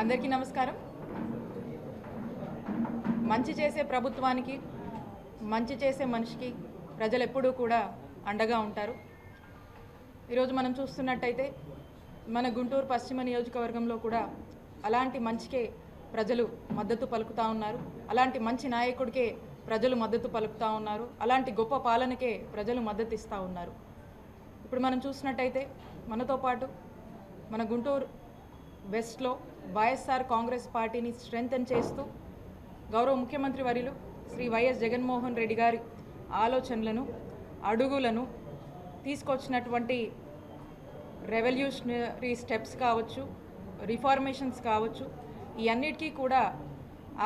అందరికీ నమస్కారం. మంచి చేసే ప్రభుత్వానికి, మంచి చేసే మనిషికి ప్రజలు ఎప్పుడూ కూడా అండగా ఉంటారు. ఈరోజు మనం చూస్తున్నట్టయితే మన గుంటూరు పశ్చిమ నియోజకవర్గంలో కూడా అలాంటి మంచికే ప్రజలు మద్దతు పలుకుతూ ఉన్నారు. అలాంటి మంచి నాయకుడికే ప్రజలు మద్దతు పలుకుతూ ఉన్నారు. అలాంటి గొప్ప పాలనకే ప్రజలు మద్దతు ఇస్తూ ఉన్నారు. ఇప్పుడు మనం చూసినట్టయితే మనతో పాటు మన గుంటూరు వెస్ట్లో వైఎస్ఆర్ కాంగ్రెస్ పార్టీని స్ట్రెంథెన్ చేస్తూ గౌరవ ముఖ్యమంత్రి వర్యులు శ్రీ వైఎస్ జగన్మోహన్ రెడ్డి గారి ఆలోచనలను, అడుగులను తీసుకొచ్చినటువంటి రెవల్యూషనరీ స్టెప్స్ కావచ్చు, రిఫార్మేషన్స్ కావచ్చు, ఈ అన్నిటికీ కూడా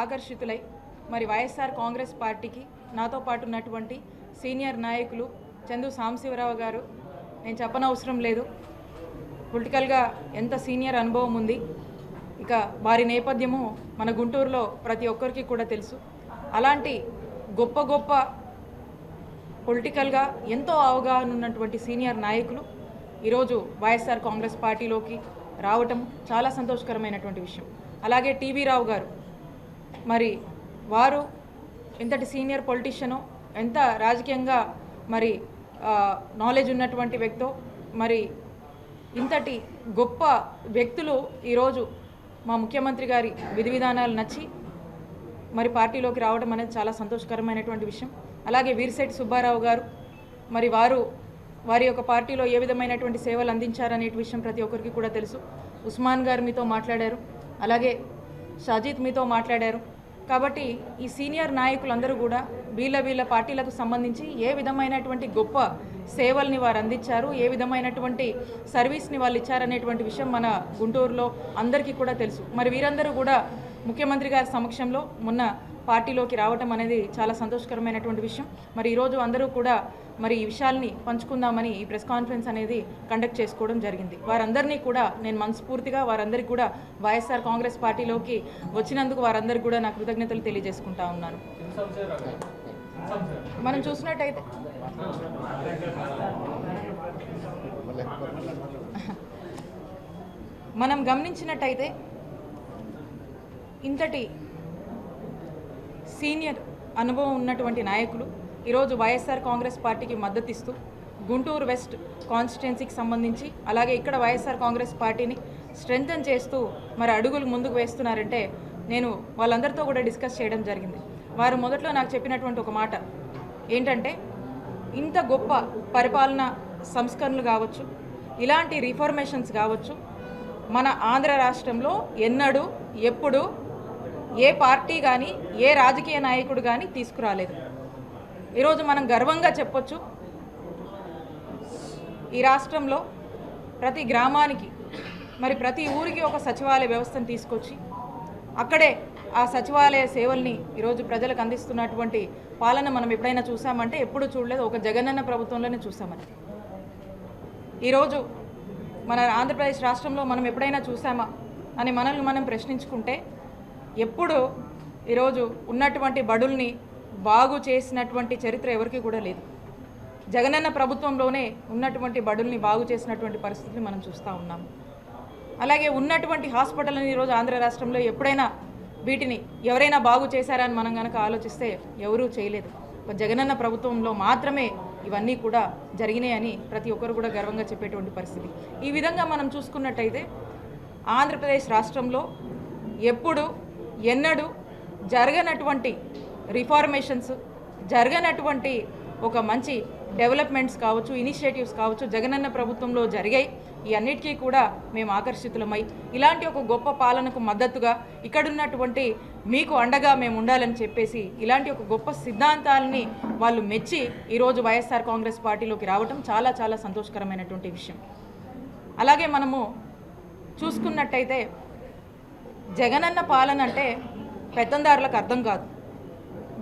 ఆకర్షితులై మరి వైఎస్ఆర్ కాంగ్రెస్ పార్టీకి నాతో పాటు ఉన్నటువంటి సీనియర్ నాయకులు చందు సాంబశివరావు గారు, నేను చెప్పనవసరం లేదు, పొలిటికల్గా ఎంత సీనియర్ అనుభవం ఉంది. ఇక వారి నేపథ్యము మన గుంటూరులో ప్రతి ఒక్కరికి కూడా తెలుసు. అలాంటి గొప్ప గొప్ప పొలిటికల్గా ఎంతో అవగాహన ఉన్నటువంటి సీనియర్ నాయకులు ఈరోజు వైఎస్ఆర్ కాంగ్రెస్ పార్టీలోకి రావటం చాలా సంతోషకరమైనటువంటి విషయం. అలాగే టీవీ రావు గారు, మరి వారు ఎంతటి సీనియర్ పొలిటీషియనో, ఎంత రాజకీయంగా మరి నాలెడ్జ్ ఉన్నటువంటి వ్యక్తో, మరి ఇంతటి గొప్ప వ్యక్తులు ఈరోజు మా ముఖ్యమంత్రి గారి విధి విధానాలు నచ్చి మరి పార్టీలోకి రావడం అనేది చాలా సంతోషకరమైనటువంటి విషయం. అలాగే వీరిశెట్టి సుబ్బారావు గారు, మరి వారి యొక్క పార్టీలో ఏ విధమైనటువంటి సేవలు అందించారనే విషయం ప్రతి ఒక్కరికి కూడా తెలుసు. ఉస్మాన్ గారు మీతో మాట్లాడారు, అలాగే షాజీద్ మీతో మాట్లాడారు. కాబట్టి ఈ సీనియర్ నాయకులందరూ కూడా వీళ్ళ పార్టీలకు సంబంధించి ఏ విధమైనటువంటి గొప్ప సేవల్ని వారు అందించారు, ఏ విధమైనటువంటి సర్వీస్ని వాళ్ళు ఇచ్చారనేటువంటి విషయం మన గుంటూరులో అందరికీ కూడా తెలుసు. మరి వీరందరూ కూడా ముఖ్యమంత్రి గారి సమక్షంలో మొన్న పార్టీలోకి రావటం అనేది చాలా సంతోషకరమైనటువంటి విషయం. మరి ఈరోజు అందరూ కూడా మరి ఈ విషయాల్ని పంచుకుందామని ఈ ప్రెస్ కాన్ఫరెన్స్ అనేది కండక్ట్ చేసుకోవడం జరిగింది. వారందరినీ కూడా నేను మనస్ఫూర్తిగా వారందరికీ కూడా వైఎస్ఆర్ కాంగ్రెస్ పార్టీలోకి వచ్చినందుకు వారందరికీ కూడా నా కృతజ్ఞతలు తెలియజేసుకుంటా ఉన్నాను. మనం చూసినట్టయితే మనం గమనించినట్టయితే ఇంతటి సీనియర్ అనుభవం ఉన్నటువంటి నాయకులు ఈరోజు వైఎస్ఆర్ కాంగ్రెస్ పార్టీకి మద్దతు ఇస్తూ గుంటూరు వెస్ట్ కాన్స్టిట్యున్సీకి సంబంధించి, అలాగే ఇక్కడ వైఎస్ఆర్ కాంగ్రెస్ పార్టీని స్ట్రెంథెన్ చేస్తూ మరి అడుగులు ముందుకు వేస్తున్నారంటే నేను వాళ్ళందరితో కూడా డిస్కస్ చేయడం జరిగింది. వారు మొదట్లో నాకు చెప్పినటువంటి ఒక మాట ఏంటంటే, ఇంత గొప్ప పరిపాలన సంస్కరణలు కావచ్చు, ఇలాంటి రిఫార్మేషన్స్ కావచ్చు, మన ఆంధ్ర రాష్ట్రంలో ఎన్నడూ ఎప్పుడు ఏ పార్టీ కానీ ఏ రాజకీయ నాయకుడు కానీ తీసుకురాలేదు. ఈరోజు మనం గర్వంగా చెప్పొచ్చు, ఈ రాష్ట్రంలో ప్రతి గ్రామానికి మరి ప్రతి ఊరికి ఒక సచివాలయ వ్యవస్థను తీసుకొచ్చి అక్కడే ఆ సచివాలయ సేవల్ని ఈరోజు ప్రజలకు అందిస్తున్నటువంటి పాలన మనం ఎప్పుడైనా చూసామంటే ఎప్పుడు చూడలేదు, ఒక జగనన్న ప్రభుత్వంలోనే చూసామని. ఈరోజు మన ఆంధ్రప్రదేశ్ రాష్ట్రంలో మనం ఎప్పుడైనా చూసామా అని మనల్ని మనం ప్రశ్నించుకుంటే ఎప్పుడు ఈరోజు ఉన్నటువంటి బడుల్ని బాగు చేసినటువంటి చరిత్ర ఎవరికి కూడా లేదు. జగనన్న ప్రభుత్వంలోనే ఉన్నటువంటి బడుల్ని బాగు చేసినటువంటి పరిస్థితిని మనం చూస్తూ ఉన్నాము. అలాగే ఉన్నటువంటి హాస్పిటల్ని ఈరోజు ఆంధ్ర రాష్ట్రంలో ఎప్పుడైనా వీటిని ఎవరైనా బాగు చేశారని మనం కనుక ఆలోచిస్తే ఎవరూ చేయలేదు. జగనన్న ప్రభుత్వంలో మాత్రమే ఇవన్నీ కూడా జరిగినాయని ప్రతి ఒక్కరు కూడా గర్వంగా చెప్పేటువంటి పరిస్థితి. ఈ విధంగా మనం చూసుకున్నట్టయితే ఆంధ్రప్రదేశ్ రాష్ట్రంలో ఎప్పుడు ఎన్నడూ జరగనటువంటి రిఫార్మేషన్స్, జరగనటువంటి ఒక మంచి డెవలప్మెంట్స్ కావచ్చు, ఇనిషియేటివ్స్ కావచ్చు జగనన్న ప్రభుత్వంలో జరిగాయి. ఈ అన్నిటికీ కూడా మేము ఆకర్షితులమై ఇలాంటి ఒక గొప్ప పాలనకు మద్దతుగా ఇక్కడున్నటువంటి మీకు అండగా మేము ఉండాలని చెప్పేసి ఇలాంటి ఒక గొప్ప సిద్ధాంతాలని వాళ్ళు మెచ్చి ఈరోజు వైఎస్ఆర్ కాంగ్రెస్ పార్టీలోకి రావటం చాలా చాలా సంతోషకరమైనటువంటి విషయం. అలాగే మనము చూసుకున్నట్టయితే జగనన్న పాలన అంటే పెత్తందారులకు అర్థం కాదు.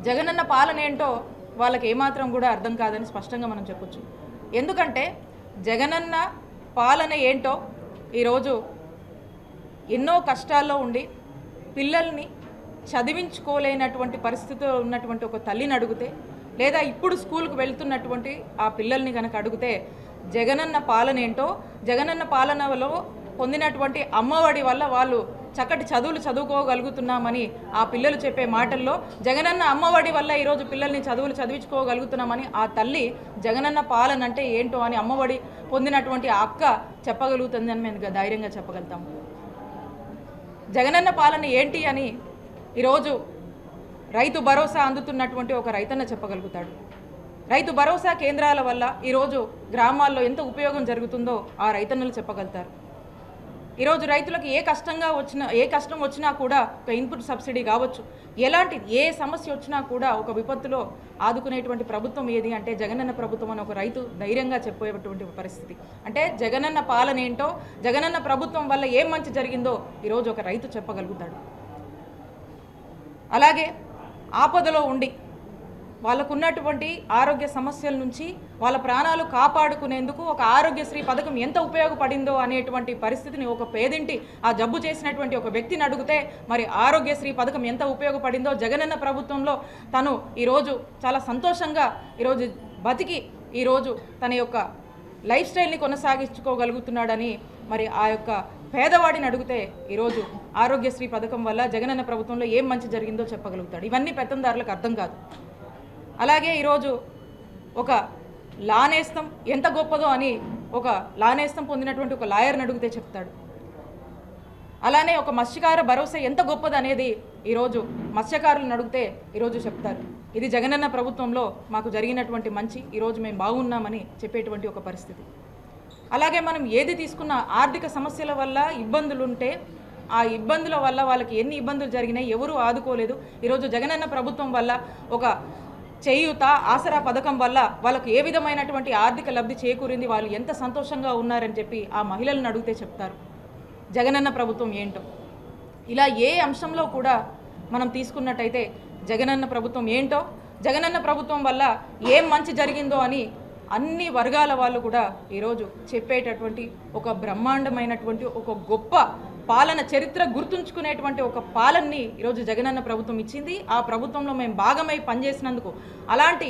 జగనన్న పాలన ఏంటో వాళ్ళకి ఏమాత్రం కూడా అర్థం కాదని స్పష్టంగా మనం చెప్పొచ్చు. ఎందుకంటే జగనన్న పాలన ఏంటో ఈరోజు ఎన్నో కష్టాల్లో ఉండి పిల్లల్ని చదివించుకోలేనటువంటి పరిస్థితిలో ఉన్నటువంటి ఒక తల్లిని అడిగితే, లేదా ఇప్పుడు స్కూల్కి వెళ్తున్నటువంటి ఆ పిల్లల్ని కనుక అడిగితే జగనన్న పాలన ఏంటో, జగనన్న పాలనలో పొందినటువంటి అమ్మఒడి వల్ల వాళ్ళు చక్కటి చదువులు చదువుకోగలుగుతున్నామని ఆ పిల్లలు చెప్పే మాటల్లో జగనన్న అమ్మఒడి వల్ల ఈరోజు పిల్లల్ని చదువులు చదివించుకోగలుగుతున్నామని ఆ తల్లి జగనన్న పాలన అంటే ఏంటో అని అమ్మఒడి పొందినటువంటి ఆ అక్క చెప్పగలుగుతుందని మేము ధైర్యంగా చెప్పగలుగుతాం. జగనన్న పాలన ఏంటి అని ఈరోజు రైతు భరోసా అందుతున్నటువంటి ఒక రైతన్న చెప్పగలుగుతాడు. రైతు భరోసా కేంద్రాల వల్ల ఈరోజు గ్రామాల్లో ఎంత ఉపయోగం జరుగుతుందో ఆ రైతన్నలు చెప్పగలుగుతారు. ఈరోజు రైతులకు ఏ కష్టం వచ్చినా కూడా ఒక ఇన్పుట్ సబ్సిడీ కావచ్చు, ఎలాంటి ఏ సమస్య వచ్చినా కూడా ఒక విపత్తులో ఆదుకునేటువంటి ప్రభుత్వం ఏది అంటే జగనన్న ప్రభుత్వం అని ఒక రైతు ధైర్యంగా చెప్పేటువంటి పరిస్థితి. అంటే జగనన్న పాలన ఏంటో, జగనన్న ప్రభుత్వం వల్ల ఏం మంచి జరిగిందో ఈరోజు ఒక రైతు చెప్పగలుగుతాడు. అలాగే ఆపదలో ఉండి వాళ్ళకున్నటువంటి ఆరోగ్య సమస్యల నుంచి వాళ్ళ ప్రాణాలు కాపాడుకునేందుకు ఒక ఆరోగ్యశ్రీ పథకం ఎంత ఉపయోగపడిందో అనేటువంటి పరిస్థితిని ఒక పేదింటి ఆ జబ్బు చేసినటువంటి ఒక వ్యక్తిని అడిగితే మరి ఆరోగ్యశ్రీ పథకం ఎంత ఉపయోగపడిందో జగనన్న ప్రభుత్వంలో తను ఈరోజు చాలా సంతోషంగా ఈరోజు బతికి ఈరోజు తన యొక్క లైఫ్ స్టైల్ని కొనసాగించుకోగలుగుతున్నాడని మరి ఆ యొక్క పేదవాడిని అడిగితే ఈరోజు ఆరోగ్యశ్రీ పథకం వల్ల జగనన్న ప్రభుత్వంలో ఏం మంచి జరిగిందో చెప్పగలుగుతాడు. ఇవన్నీ పెత్తందారులకు అర్థం కాదు. అలాగే ఈరోజు ఒక లానేస్తం ఎంత గొప్పదో అని ఒక లానేస్తం పొందినటువంటి ఒక లాయర్ని అడిగితే చెప్తాడు. అలానే ఒక మత్స్యకార భరోసా ఎంత గొప్పది అనేది ఈరోజు మత్స్యకారులను అడిగితే ఈరోజు చెప్తారు. ఇది జగనన్న ప్రభుత్వంలో మాకు జరిగినటువంటి మంచి, ఈరోజు మేము బాగున్నామని చెప్పేటువంటి ఒక పరిస్థితి. అలాగే మనం ఏది తీసుకున్న ఆర్థిక సమస్యల వల్ల ఇబ్బందులుంటే ఆ ఇబ్బందుల వల్ల వాళ్ళకి ఎన్ని ఇబ్బందులు జరిగినాయి, ఎవరు ఆదుకోలేదు. ఈరోజు జగనన్న ప్రభుత్వం వల్ల ఒక చేయూత ఆసరా పథకం వల్ల వాళ్ళకు ఏ విధమైనటువంటి ఆర్థిక లబ్ధి చేకూరింది, వాళ్ళు ఎంత సంతోషంగా ఉన్నారని చెప్పి ఆ మహిళలను అడిగితే చెప్తారు జగనన్న ప్రభుత్వం ఏంటో. ఇలా ఏ అంశంలో కూడా మనం తీసుకున్నట్టయితే జగనన్న ప్రభుత్వం ఏంటో, జగనన్న ప్రభుత్వం వల్ల ఏం మంచి జరిగిందో అని అన్ని వర్గాల వాళ్ళు కూడా ఈరోజు చెప్పేటటువంటి ఒక బ్రహ్మాండమైనటువంటి ఒక గొప్ప పాలన, చరిత్ర గుర్తుంచుకునేటువంటి ఒక పాలనని ఈరోజు జగనన్న ప్రభుత్వం ఇచ్చింది. ఆ ప్రభుత్వంలో మేము భాగమై పనిచేసినందుకు అలాంటి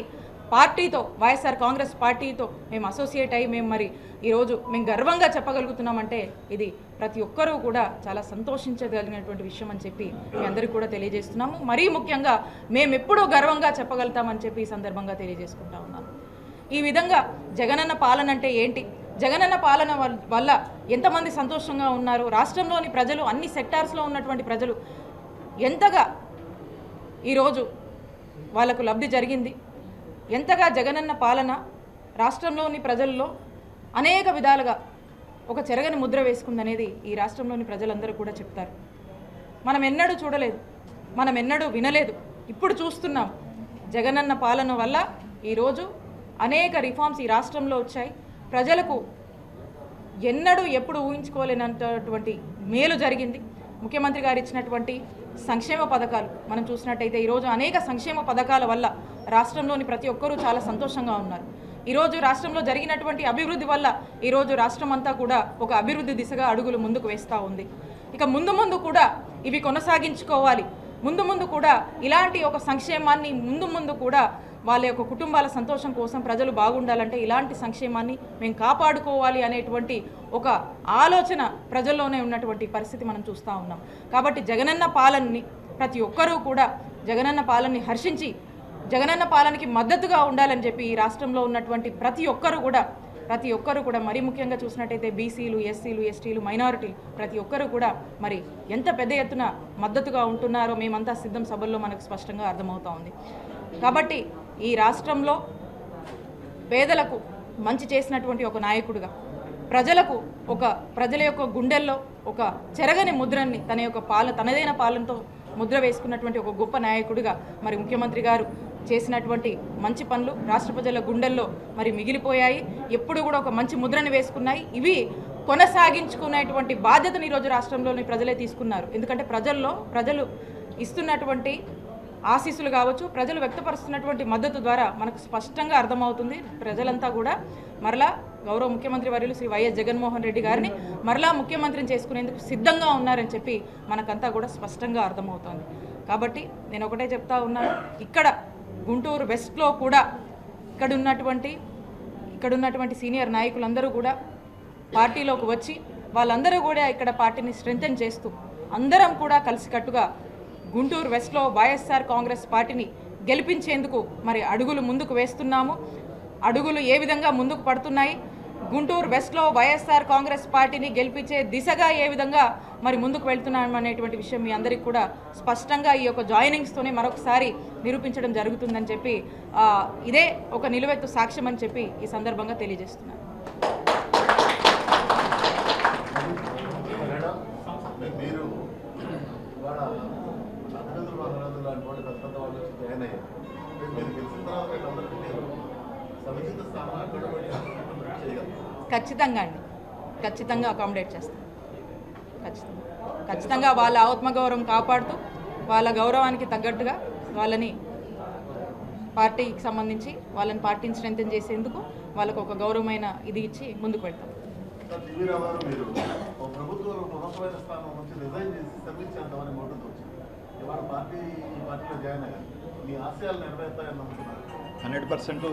పార్టీతో, వైఎస్ఆర్ కాంగ్రెస్ పార్టీతో మేము అసోసియేట్ అయ్యి మేము గర్వంగా చెప్పగలుగుతున్నామంటే ఇది ప్రతి ఒక్కరూ కూడా చాలా సంతోషించగలిగినటువంటి విషయం అని చెప్పి మీ అందరికీ కూడా తెలియజేస్తున్నాము. మరీ ముఖ్యంగా మేము ఎప్పుడూ గర్వంగా చెప్పగలుగుతామని చెప్పి ఈ సందర్భంగా తెలియజేసుకుంటా ఉన్నాను. ఈ విధంగా జగనన్న పాలన అంటే ఏంటి, జగనన్న పాలన వల్ల ఎంతమంది సంతోషంగా ఉన్నారు, రాష్ట్రంలోని ప్రజలు, అన్ని సెక్టార్స్లో ఉన్నటువంటి ప్రజలు ఎంతగా ఈరోజు వాళ్ళకు లబ్ధి జరిగింది, ఎంతగా జగనన్న పాలన రాష్ట్రంలోని ప్రజల్లో అనేక విధాలుగా ఒక చెరగని ముద్ర వేసుకుందనేది ఈ రాష్ట్రంలోని ప్రజలందరూ కూడా చెప్తారు. మనం ఎన్నడూ చూడలేదు, మనం ఎన్నడూ వినలేదు, ఇప్పుడు చూస్తున్నాం. జగనన్న పాలన వల్ల ఈరోజు అనేక రిఫార్మ్స్ ఈ రాష్ట్రంలో వచ్చాయి. ప్రజలకు ఎన్నడూ ఎప్పుడు ఊహించుకోలేనటువంటి మేలు జరిగింది. ముఖ్యమంత్రి గారు ఇచ్చినటువంటి సంక్షేమ పథకాలు మనం చూసినట్టయితే ఈరోజు అనేక సంక్షేమ పథకాల వల్ల రాష్ట్రంలోని ప్రతి ఒక్కరూ చాలా సంతోషంగా ఉన్నారు. ఈరోజు రాష్ట్రంలో జరిగినటువంటి అభివృద్ధి వల్ల ఈరోజు రాష్ట్రం అంతా కూడా ఒక అభివృద్ధి దిశగా అడుగులు ముందుకు వేస్తూ ఉంది. ఇక ముందు కూడా ఇవి కొనసాగించుకోవాలి. ముందు కూడా ఇలాంటి ఒక సంక్షేమాన్ని ముందు కూడా వాళ్ళ యొక్క కుటుంబాల సంతోషం కోసం ప్రజలు బాగుండాలంటే ఇలాంటి సంక్షేమాన్ని మేము కాపాడుకోవాలి అనేటువంటి ఒక ఆలోచన ప్రజల్లోనే ఉన్నటువంటి పరిస్థితి మనం చూస్తూ ఉన్నాం. కాబట్టి జగనన్న పాలనని ప్రతి ఒక్కరూ కూడా జగనన్న పాలనని హర్షించి జగనన్న పాలనకి మద్దతుగా ఉండాలని చెప్పి ఈ రాష్ట్రంలో ఉన్నటువంటి ప్రతి ఒక్కరూ కూడా మరీ ముఖ్యంగా చూసినట్టయితే బీసీలు, ఎస్సీలు, ఎస్టీలు, మైనారిటీలు ప్రతి ఒక్కరూ కూడా మరి ఎంత పెద్ద ఎత్తున మద్దతుగా ఉంటున్నారో మేమంతా సిద్ధం సభల్లో మనకు స్పష్టంగా అర్థమవుతా ఉంది. కాబట్టి ఈ రాష్ట్రంలో పేదలకు మంచి చేసినటువంటి ఒక నాయకుడిగా, ప్రజల యొక్క గుండెల్లో ఒక చెరగని ముద్రని తనదైన పాలనతో ముద్ర వేసుకున్నటువంటి ఒక గొప్ప నాయకుడిగా మరి ముఖ్యమంత్రి గారు చేసినటువంటి మంచి పనులు రాష్ట్ర ప్రజల గుండెల్లో మరి మిగిలిపోయాయి. ఎప్పుడు కూడా ఒక మంచి ముద్రని వేసుకున్నాయి. ఇవి కొనసాగించుకునేటువంటి బాధ్యతను ఈరోజు రాష్ట్రంలోని ప్రజలే తీసుకున్నారు. ఎందుకంటే ప్రజలు ఇస్తున్నటువంటి ఆశీస్సులు కావచ్చు, ప్రజలు వ్యక్తపరుస్తున్నటువంటి మద్దతు ద్వారా మనకు స్పష్టంగా అర్థమవుతుంది. ప్రజలంతా కూడా మరలా గౌరవ ముఖ్యమంత్రి వర్యులు శ్రీ వైఎస్ జగన్మోహన్ రెడ్డి గారిని మరలా ముఖ్యమంత్రిని చేసుకునేందుకు సిద్ధంగా ఉన్నారని చెప్పి మనకంతా కూడా స్పష్టంగా అర్థమవుతోంది. కాబట్టి నేను ఒకటే చెప్తా ఉన్నాను, ఇక్కడ గుంటూరు వెస్ట్లో కూడా ఇక్కడున్నటువంటి సీనియర్ నాయకులందరూ కూడా పార్టీలోకి వచ్చి వాళ్ళందరూ కూడా ఇక్కడ పార్టీని స్ట్రెంథెన్ చేస్తూ అందరం కూడా కలిసికట్టుగా గుంటూరు వెస్ట్లో వైఎస్ఆర్ కాంగ్రెస్ పార్టీని గెలిపించేందుకు మరి అడుగులు ముందుకు వేస్తున్నాము. అడుగులు ఏ విధంగా ముందుకు పడుతున్నాయి, గుంటూరు వెస్ట్లో వైఎస్ఆర్ కాంగ్రెస్ పార్టీని గెలిపించే దిశగా ఏ విధంగా మరి ముందుకు వెళ్తున్నాం అనేటువంటి విషయం మీ అందరికీ కూడా స్పష్టంగా ఈ యొక్క జాయినింగ్స్తోనే మరొకసారి నిరూపించడం జరుగుతుందని చెప్పి ఇదే ఒక నిలువెత్తు సాక్ష్యం అని చెప్పి ఈ సందర్భంగా తెలియజేస్తున్నాను. ఖచ్చితంగా అండి, ఖచ్చితంగా అకామిడేట్ చేస్తాం. ఖచ్చితంగా వాళ్ళ ఆత్మగౌరవం కాపాడుతూ వాళ్ళ గౌరవానికి తగ్గట్టుగా వాళ్ళని పార్టీకి సంబంధించి వాళ్ళని పార్టీని స్ట్రెంథెన్ చేసేందుకు వాళ్ళకు ఒక గౌరవమైన ఇది ఇచ్చి ముందుకు వెళ్తాం. పార్టీ 100%